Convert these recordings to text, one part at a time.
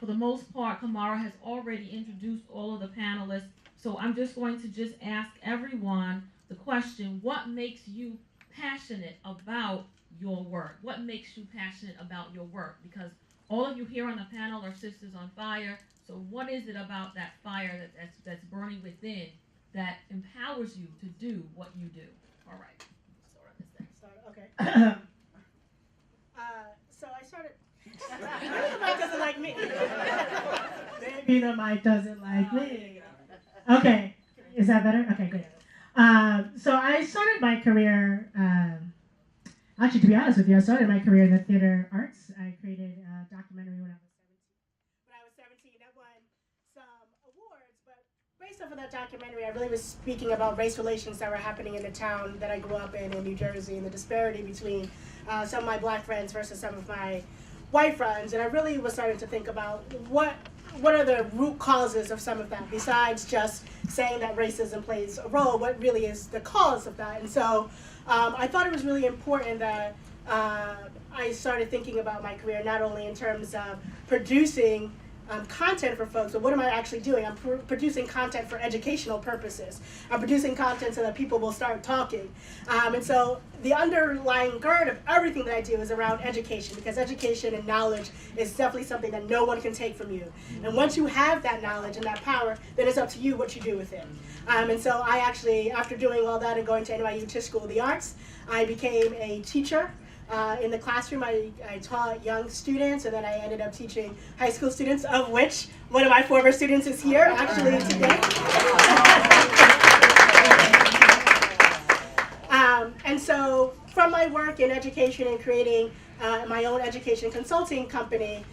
for the most part, Kwamara has already introduced all of the panelists. So I'm just going to ask everyone the question, what makes you passionate about your work? What makes you passionate about your work? Because all of you here on the panel are Sisters on Fire. So what is it about that fire that's burning within that empowers you to do what you do? All right. Okay. So I started. Maybe the mic doesn't like me. Maybe the mic doesn't like me. Okay. Is that better? Okay, good. So I started my career. Actually, to be honest with you, I started my career in the theater arts. I created a documentary when I was 17. That won some awards, but based off of that documentary, I really was speaking about race relations that were happening in the town that I grew up in New Jersey, and the disparity between some of my black friends versus some of my white friends. And I really was starting to think about what are the root causes of some of that, besides just saying that racism plays a role, what really is the cause of that? And so I thought it was really important that I started thinking about my career, not only in terms of producing content for folks, but what am I actually doing? I'm producing content for educational purposes. I'm producing content so that people will start talking. And so the underlying gird of everything that I do is around education, because education and knowledge is definitely something that no one can take from you. And once you have that knowledge and that power, then it's up to you what you do with it. And so I actually, after doing all that and going to NYU Tisch School of the Arts, I became a teacher. In the classroom, I taught young students, and then I ended up teaching high school students, of which one of my former students is here, actually, today. And so from my work in education and creating my own education consulting company,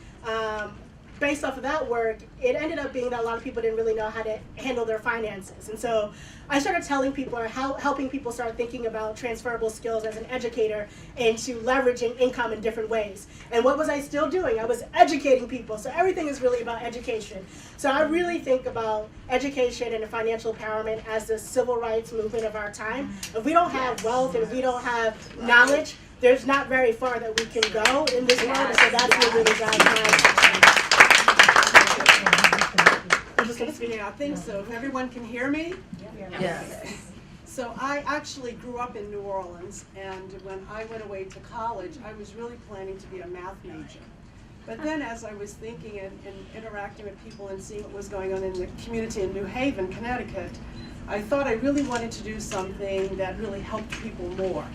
based off of that work, it ended up being that a lot of people didn't really know how to handle their finances. And so I started telling people, or helping people start thinking about transferable skills as an educator into leveraging income in different ways. And what was I still doing? I was educating people. So everything is really about education. So I really think about education and financial empowerment as the civil rights movement of our time. If we don't have wealth and if we don't have knowledge, there's not very far that we can go in this world. And so that's what really drives my I'm just going to speak. I think so. If everyone can hear me? Yes. So I actually grew up in New Orleans, and when I went away to college, I was really planning to be a math major. But then as I was thinking and interacting with people and seeing what was going on in the community in New Haven, Connecticut, I thought I really wanted to do something that really helped people more.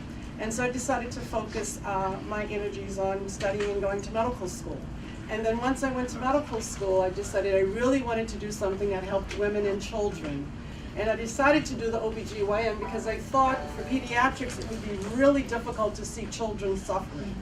And so I decided to focus my energies on studying and going to medical school. And then once I went to medical school, I decided I really wanted to do something that helped women and children. And I decided to do the OB-GYN because I thought for pediatrics it would be really difficult to see children suffering.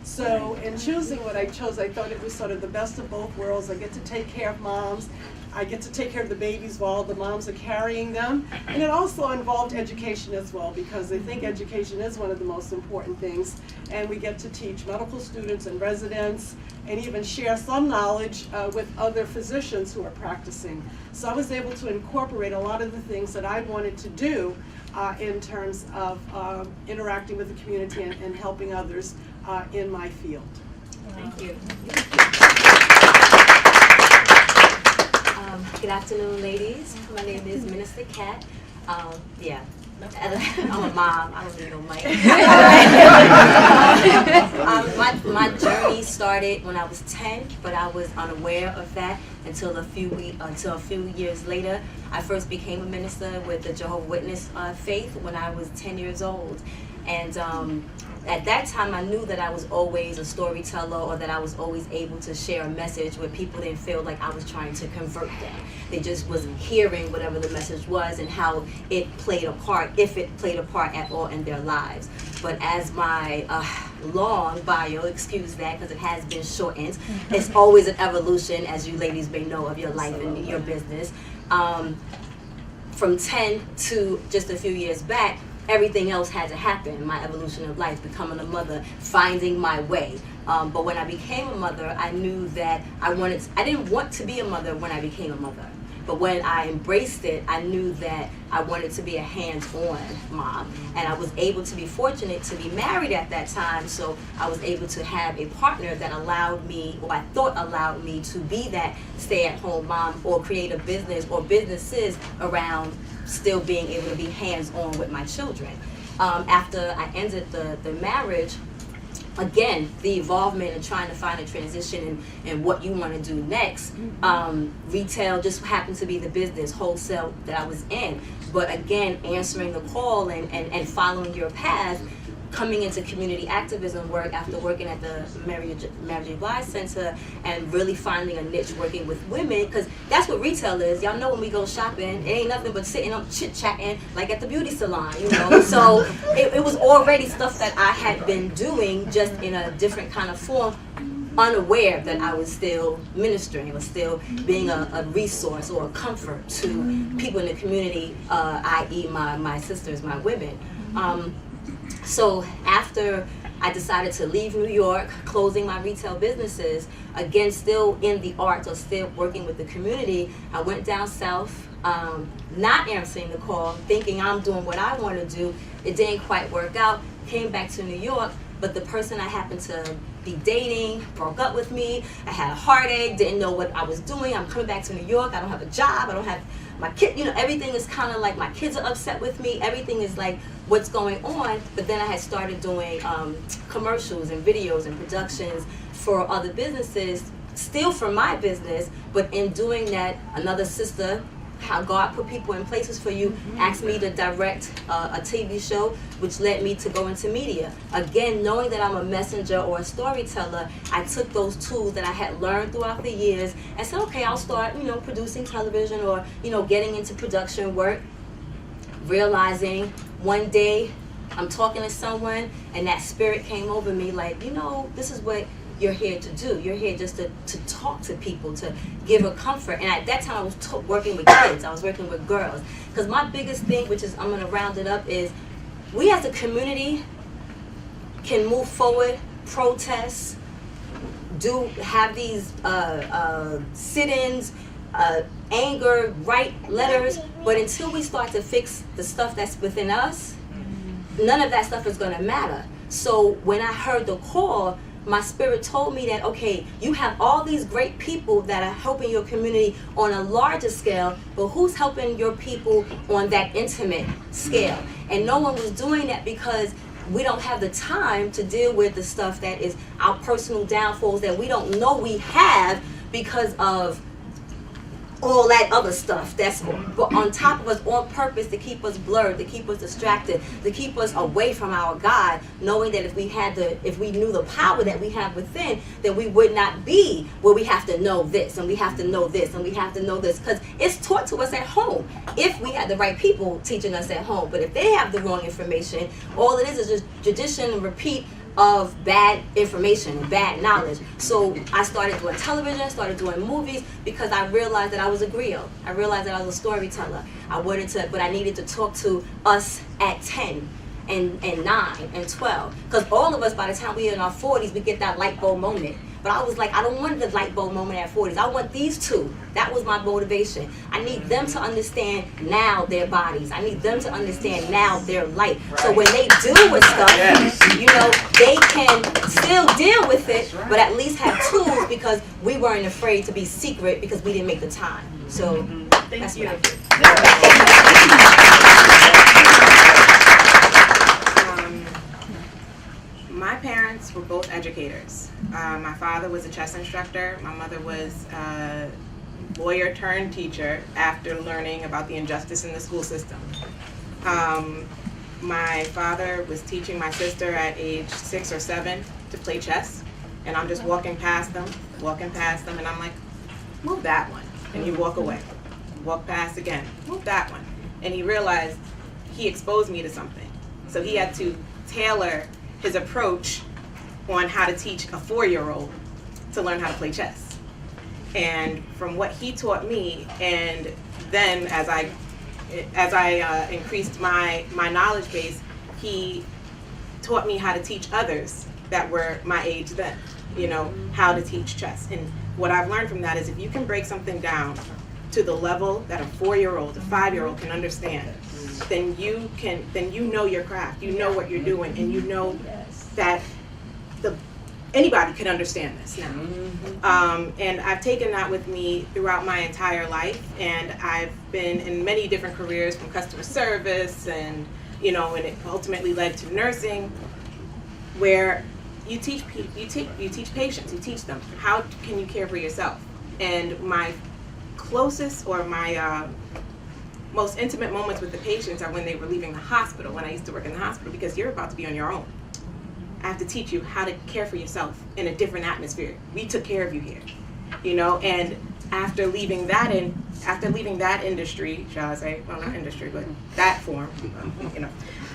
So in choosing what I chose, I thought it was sort of the best of both worlds. I get to take care of moms. I get to take care of the babies while the moms are carrying them. And it also involved education as well, because I think education is one of the most important things. And we get to teach medical students and residents and even share some knowledge with other physicians who are practicing. So I was able to incorporate a lot of the things that I wanted to do in terms of interacting with the community and helping others in my field. Thank you. Good afternoon, ladies. My name is Minister Kat. Yeah, I'm a mom. I don't need no mic. My journey started when I was 10, but I was unaware of that until a few years later. I first became a minister with the Jehovah's Witness faith when I was 10 years old. And at that time, I knew that I was always a storyteller, or that I was always able to share a message where people didn't feel like I was trying to convert them. They just was hearing whatever the message was and how it played a part, if it played a part at all in their lives. But as my long bio, excuse that because it has been shortened, it's always an evolution, as you ladies may know, of your life and your business. From 10 to just a few years back, everything else had to happen. My evolution of life, becoming a mother, finding my way. But when I became a mother, I knew that I didn't want to be a mother when I became a mother. But when I embraced it, I knew that I wanted to be a hands-on mom. And I was able to be fortunate to be married at that time, so I was able to have a partner that allowed me, or I thought allowed me, to be that stay-at-home mom or create a business or businesses around still being able to be hands-on with my children. After I ended the marriage, again, the involvement in trying to find a transition and what you want to do next. Retail just happened to be the business, wholesale, that I was in. But again, answering the call and following your path, coming into community activism work after working at the Marcia Center and really finding a niche working with women, because that's what retail is. Y'all know when we go shopping, it ain't nothing but sitting up chit-chatting like at the beauty salon, you know. So it was already stuff that I had been doing, just in a different kind of form, unaware that I was still ministering, was still being a resource or a comfort to people in the community, i.e. my sisters, my women. So after I decided to leave New York, closing my retail businesses, again, still in the arts or still working with the community, I went down south, not answering the call, thinking I'm doing what I want to do. It didn't quite work out, came back to New York, but the person I happened to be dating broke up with me. I had a heartache, didn't know what I was doing. I'm coming back to New York, I don't have a job, I don't have my kid, you know, everything is kind of like my kids are upset with me, everything is like what's going on. But then I had started doing commercials and videos and productions for other businesses, still for my business, but in doing that, another sister, how God put people in places for you, asked me to direct a TV show, which led me to go into media. Again, knowing that I'm a messenger or a storyteller, I took those tools that I had learned throughout the years and said, okay, I'll start, you know, producing television or, you know, getting into production work. Realizing one day I'm talking to someone and that spirit came over me like, you know, this is what you're here to do. You're here just to talk to people, to give a comfort. And at that time I was working with kids, I was working with girls. Because my biggest thing, which is, I'm gonna round it up, is we as a community can move forward, protest, have these sit-ins, anger, write letters, but until we start to fix the stuff that's within us, none of that stuff is gonna matter. So when I heard the call, my spirit told me that, okay, you have all these great people that are helping your community on a larger scale, but who's helping your people on that intimate scale? And no one was doing that because we don't have the time to deal with the stuff that is our personal downfalls that we don't know we have because of all that other stuff that's on top of us on purpose to keep us blurred, to keep us distracted, to keep us away from our God, knowing that if we knew the power that we have within, then we would not be where we have to know this and we have to know this and we have to know this, because it's taught to us at home if we had the right people teaching us at home. But if they have the wrong information, all it is just tradition and repeat of bad information and bad knowledge. So I started doing television, started doing movies, because I realized that I was a griot. I realized that I was a storyteller. But I needed to talk to us at 10 and 9 and 12. Because all of us, by the time we're in our 40s, we get that light bulb moment. But I was like, I don't want the light bulb moment at 40s. I want these two. That was my motivation. I need them to understand now their bodies. I need them to understand now their life. Right. So when they deal with stuff, you know, they can still deal with it, but at least have tools, because we weren't afraid to be secret because we didn't make the time. So that's what I did. My parents were both educators. My father was a chess instructor. My mother was a lawyer turned teacher after learning about the injustice in the school system. My father was teaching my sister at age 6 or 7 to play chess, and I'm just walking past them, and I'm like, move that one, and he'd walk away. Walk past again, move that one. And he realized he exposed me to something. So he had to tailor his approach on how to teach a 4-year-old to learn how to play chess. And from what he taught me, and then as I increased my knowledge base, he taught me how to teach others that were my age then, you know, how to teach chess. And what I've learned from that is if you can break something down to the level that a 4-year-old, a 5-year-old can understand, then you know your craft, you know what you're doing, and you know that anybody can understand this now. And I've taken that with me throughout my entire life, and I've been in many different careers, from customer service, and and it ultimately led to nursing, where you teach patients, you teach them how can you care for yourself. And my closest, or my most intimate moments with the patients are when they were leaving the hospital, when I used to work in the hospital, because you're about to be on your own. I have to teach you how to care for yourself in a different atmosphere. We took care of you here, and after leaving that industry, shall I say, well, not industry, but that form,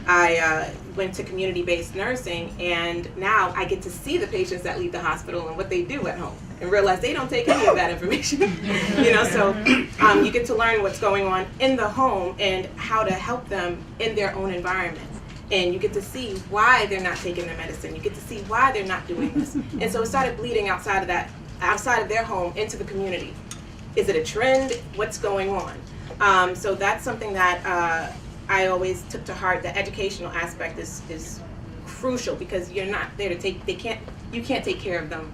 I went to community-based nursing, and now I get to see the patients that leave the hospital and what they do at home, and realize they don't take any of that information. So you get to learn what's going on in the home and how to help them in their own environment. And you get to see why they're not taking their medicine. You get to see why they're not doing this. And so it started bleeding outside of their home into the community. Is it a trend? What's going on? So that's something that I always took to heart. The educational aspect is crucial, because you're not there to you can't take care of them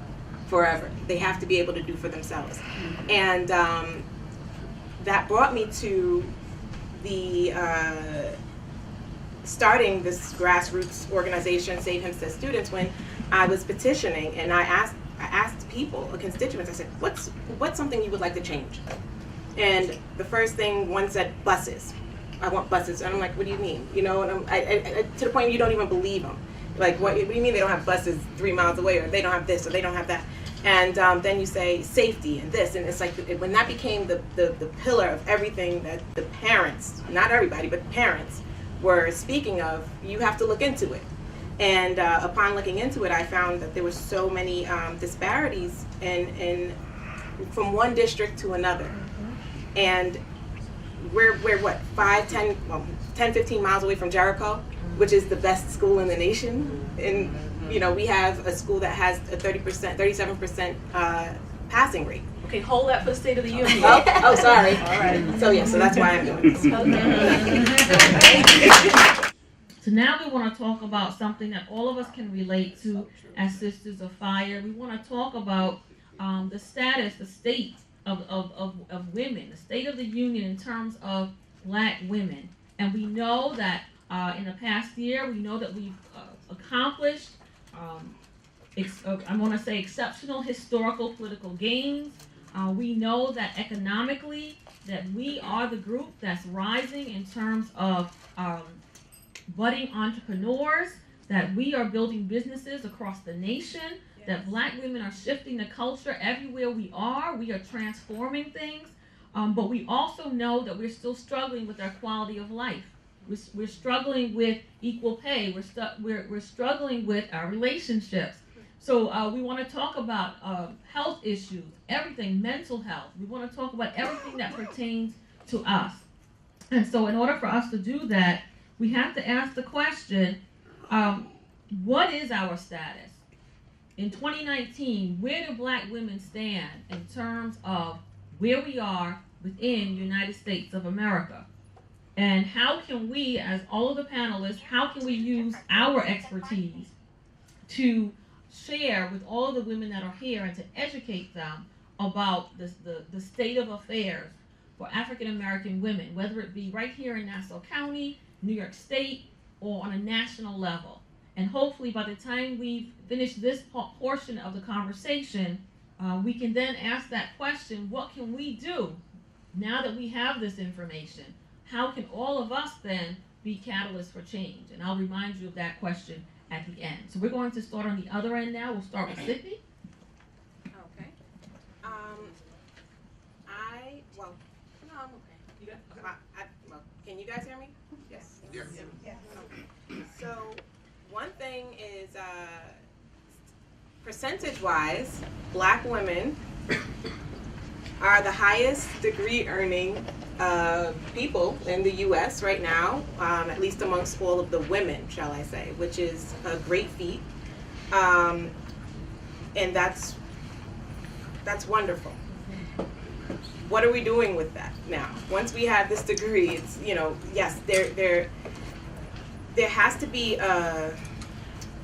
forever. They have to be able to do for themselves. And that brought me to the starting this grassroots organization, Save Hempstead Students, when I was petitioning, and I asked people, constituents, I said, what's something you would like to change? And the first thing one said, buses. I want buses. And I'm like, what do you mean? And I to the point you don't even believe them. Like, what do you mean they don't have buses 3 miles away, or they don't have this, or they don't have that? And then you say safety and this, and it's like when that became the pillar of everything that the parents, not everybody, but parents, were speaking of, you have to look into it. And upon looking into it, I found that there were so many disparities in from one district to another. And we're what, 10, 15 miles away from Jericho, which is the best school in the nation. And we have a school that has a 37% passing rate. Okay, hold that for the State of the Union. Oh, sorry. All right. So that's why I'm doing this. Okay. So now we want to talk about something that all of us can relate to as Sisters of Fire. We want to talk about the status, the state of women, the state of the union in terms of Black women. And we know that in the past year, we know that we've accomplished, I want to say, exceptional historical political gains. We know that economically, that we are the group that's rising in terms of budding entrepreneurs, that we are building businesses across the nation, that Black women are shifting the culture everywhere we are. We are transforming things, but we also know that we're still struggling with our quality of life. We're struggling with equal pay. We're struggling with our relationships. So we want to talk about health issues, everything, mental health. We want to talk about everything that pertains to us. And so in order for us to do that, we have to ask the question, what is our status? In 2019, where do Black women stand in terms of where we are within the United States of America? And how can we, as all of the panelists, how can we use our expertise to share with all of the women that are here and to educate them about the state of affairs for African American women, whether it be right here in Nassau County, New York State, or on a national level. And hopefully by the time we finish this portion of the conversation, we can then ask that question, what can we do now that we have this information? How can all of us then be catalysts for change? And I'll remind you of that question at the end. So we're going to start on the other end now. We'll start with Sydney. Okay. No, I'm okay. You got? Can you guys hear me? Yes. Yes. Okay. So one thing is, percentage-wise, Black women are the highest degree earning people in the U.S. right now, at least amongst all of the women, shall I say, which is a great feat, and that's wonderful. what are we doing with that now? Once we have this degree, it's, you know, yes, there has to be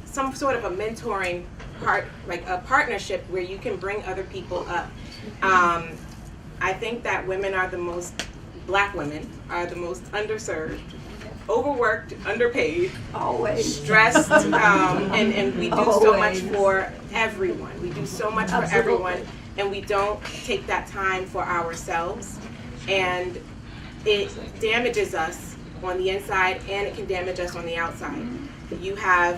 some sort of a mentoring part, like a partnership where you can bring other people up. I think that Black women are the most underserved, overworked, underpaid, always stressed, and we do so much for everyone. We do so much for everyone, and we don't take that time for ourselves, and it damages us on the inside, and it can damage us on the outside. You have,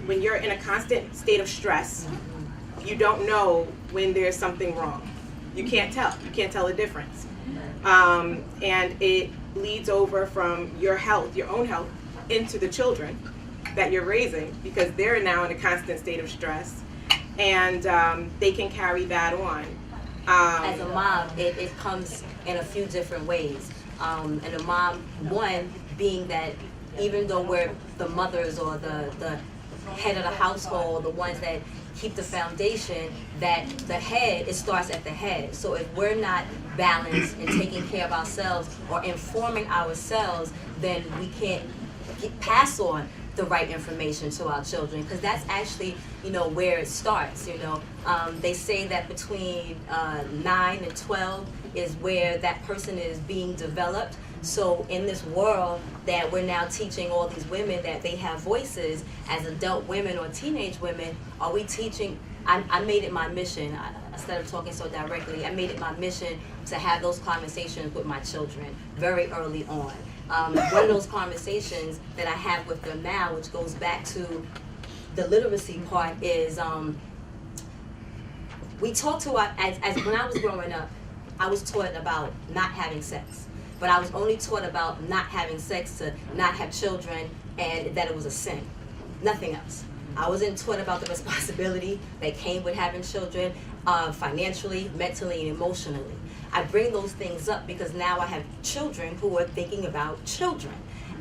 when you're in a constant state of stress, you don't know when there's something wrong. You can't tell the difference. And it leads over from your health, your own health, into the children that you're raising, because they're now in a constant state of stress, and they can carry that on. As a mom, it comes in a few different ways. And a mom, one, being that even though we're the mothers or the head of the household, the ones that keep the foundation, that the head, it starts at the head. So if we're not balanced and taking care of ourselves or informing ourselves, then we can't pass on the right information to our children, because that's actually, you know, where it starts. You know, they say that between 9 and 12 is where that person is being developed. So in this world that we're now teaching all these women that they have voices as adult women or teenage women, are we teaching? I made it my mission, instead of talking so directly, I made it my mission to have those conversations with my children very early on. One of those conversations that I have with them now, which goes back to the literacy part, is we talk to our, as when I was growing up, I was taught about not having sex. But I was only taught about not having sex, to not have children, and that it was a sin. Nothing else. I wasn't taught about the responsibility that came with having children, financially, mentally, and emotionally. I bring those things up because now I have children who are thinking about children.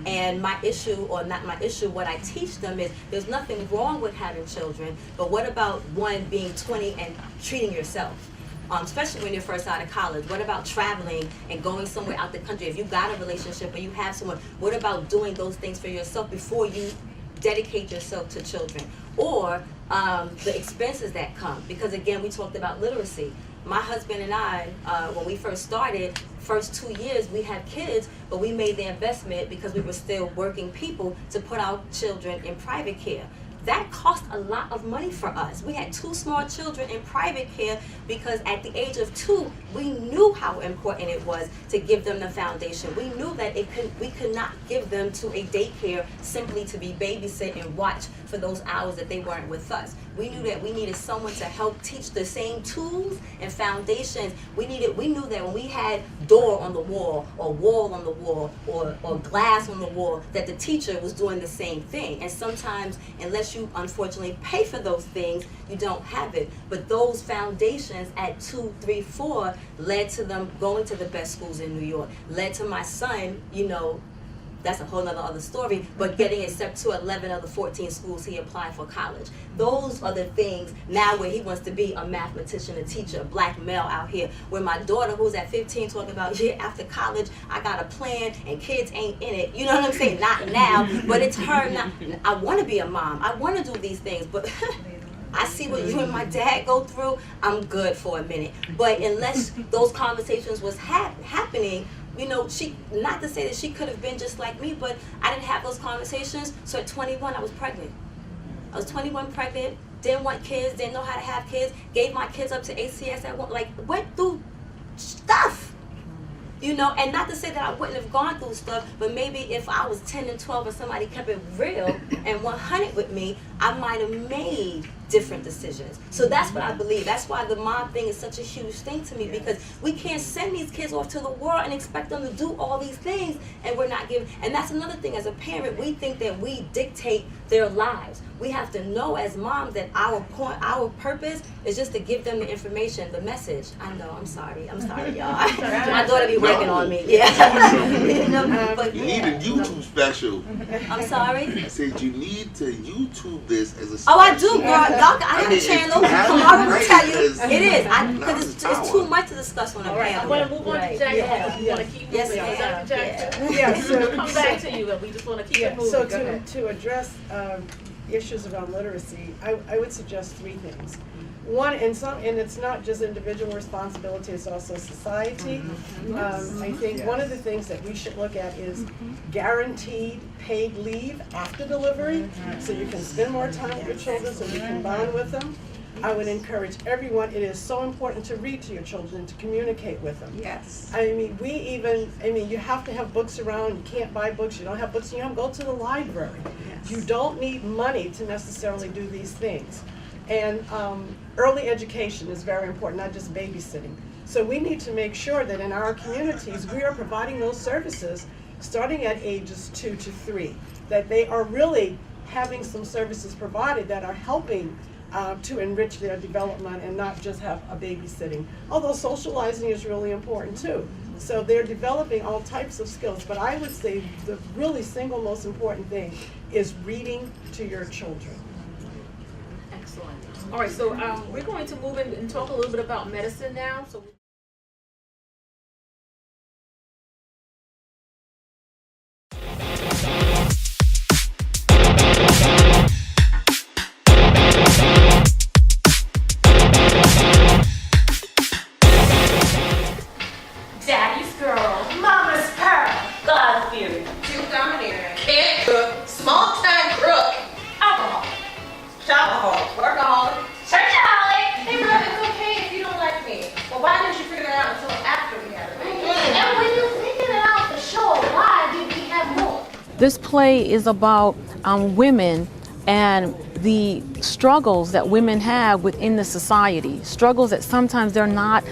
And my issue, or not my issue, what I teach them is there's nothing wrong with having children, but what about one being 20 and treating yourself? Especially when you're first out of college. What about traveling and going somewhere out the country? If you got a relationship or you have someone, what about doing those things for yourself before you dedicate yourself to children? Or the expenses that come. Because again, we talked about literacy. My husband and I, when we first started, first 2 years we had kids, but we made the investment because we were still working people to put our children in private care. That cost a lot of money for us. We had 2 small children in private care because at the age of 2, we knew how important it was to give them the foundation. We knew that we could not give them to a daycare simply to be babysit and watch for those hours that they weren't with us. We knew that we needed someone to help teach the same tools and foundations. We knew that when we had door on the wall or wall on the wall or glass on the wall, that the teacher was doing the same thing. And sometimes, unless you unfortunately pay for those things, you don't have it. But those foundations at 2, 3, 4 led to them going to the best schools in New York, led to my son, you know, that's a whole nother other story, but getting accepted to 11 of the 14 schools he applied for college. Those are the things now where he wants to be a mathematician, a teacher, a black male out here. Where my daughter, who's at 15, talking about, yeah, after college, I got a plan and kids ain't in it. You know what I'm saying? Not now, but it's her not. I want to be a mom. I want to do these things, but I see what you and my dad go through. I'm good for a minute. But unless those conversations was happening, you know, not to say that she could have been just like me, but I didn't have those conversations. So at 21, I was pregnant. I was 21 pregnant, didn't want kids, didn't know how to have kids, gave my kids up to ACS at one, like, went through stuff. You know, and not to say that I wouldn't have gone through stuff, but maybe if I was 10 and 12 and somebody kept it real and 100 with me, I might have made different decisions. So that's what I believe. That's why the mom thing is such a huge thing to me, because we can't send these kids off to the world and expect them to do all these things, and we're not giving. And that's another thing. As a parent, we think that we dictate their lives. We have to know as moms that our purpose is just to give them the information, the message. I know, I'm sorry, y'all. My daughter be working on me. Yeah. You need a YouTube special. I'm sorry? I said you need to YouTube this as a Oh, I do, girl. special- Y'all, I have a mean, channel. if you have Kamara will great, tell you. because It is. now Because it's it's too power. much to discuss on a All right, panel. I'm going to move on to Jack. Yeah. We want to keep moving. Yes, Is that ma'am. Jack? Yeah, so- We'll come back to you, and we just want to keep it moving. So Go ahead. to address issues around literacy, I would suggest three things. One, and it's not just individual responsibility, it's also society. I think one of the things that we should look at is guaranteed paid leave after delivery, so you can spend more time with your children, so you can bond with them. I would encourage everyone, it is so important to read to your children, to communicate with them. Yes. I mean, you have to have books around, you can't buy books, you don't have books, you don't go to the library. Yes. You don't need money to necessarily do these things. And early education is very important, not just babysitting. So we need to make sure that in our communities, we are providing those services starting at ages 2 to 3, that they are really having some services provided that are helping to enrich their development and not just have a babysitting. Although socializing is really important too. So they're developing all types of skills, but I would say the really single most important thing is reading to your children. Excellent. All right, so we're going to move in and talk a little bit about medicine now. So. Daddy's girl, mama's pearl, God-fearing, Too-domineering, can't cook, small-time crook, alcohol, shopaholic, workaholic. churchaholic, Hey, bro, it's okay if you don't like me. Well, why didn't you figure that out until after we had a baby? and when you figured it out for sure, why did we have more? This play is about women and the struggles that women have within the society, struggles that sometimes they're not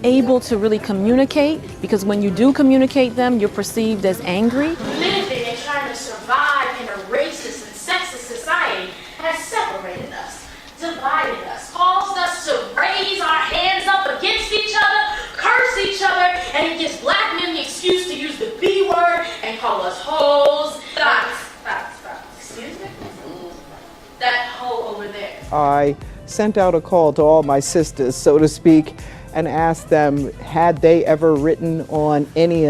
able to really communicate, because when you do communicate them, you're perceived as angry. Living and trying to survive in a racist and sexist society has separated us, divided us, caused us to raise our hands up against each other, curse each other, and it gives black men the excuse to use the B word and call us hoes. Stop. Excuse me? That hoe over there. I sent out a call to all my sisters, so to speak, and asked them, had they ever written on any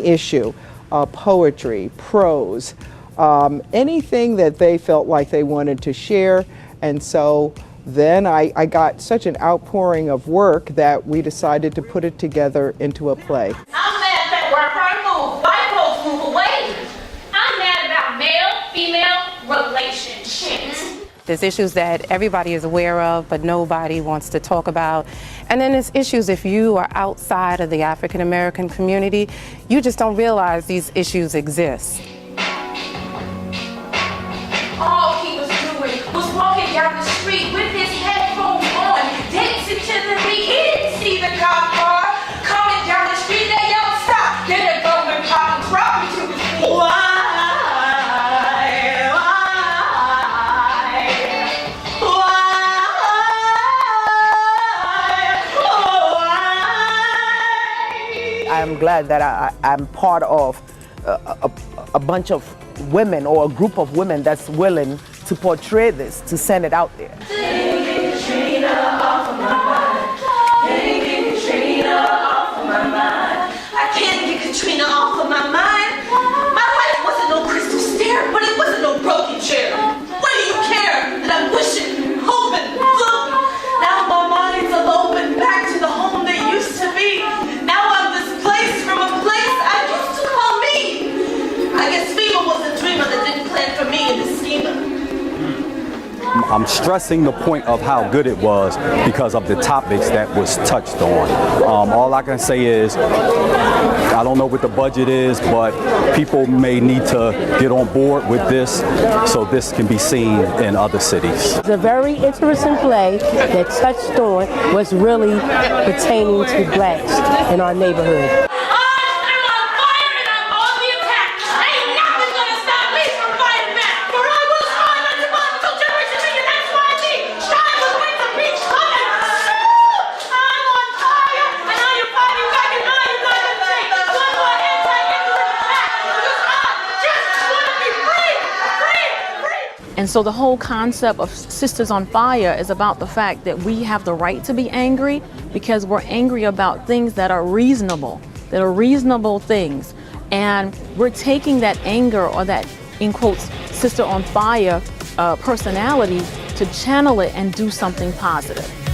issue, poetry, prose, anything that they felt like they wanted to share. And so then I got such an outpouring of work that we decided to put it together into a play. I'm mad that we're trying to move, white folks move away. I'm mad about male-female relationships. There's issues that everybody is aware of, but nobody wants to talk about. And then there's issues if you are outside of the African American community, you just don't realize these issues exist. All he was doing was walking down the street with his headphones on, dancing to the beat. He didn't see the cop car coming down the street. They yelled, stop! Then they go and cop and drop him to his feet. Why? I'm glad that I'm part of a bunch of women or a group of women that's willing to portray this, to send it out there. Katrina off of my mind. Can't get Katrina off of my mind. I can't get Katrina off of my mind. My life wasn't no crystal stair, but it wasn't no broken chair. What do you care that I'm wishing, hoping, look? Now my mind's eloping back to the home they used to be. Now I'm displaced from a place I used to call me. I guess FEMA was the dreamer that didn't plan for me in the schemer. I'm stressing the point of how good it was because of the topics that was touched on. All I can say is, I don't know what the budget is, but people may need to get on board with this so this can be seen in other cities. It's a very interesting play that touched on what's really pertaining to blacks in our neighborhood. And so the whole concept of Sisters on Fire is about the fact that we have the right to be angry because we're angry about things that are reasonable things. And we're taking that anger or that, in quotes, Sister on Fire personality to channel it and do something positive.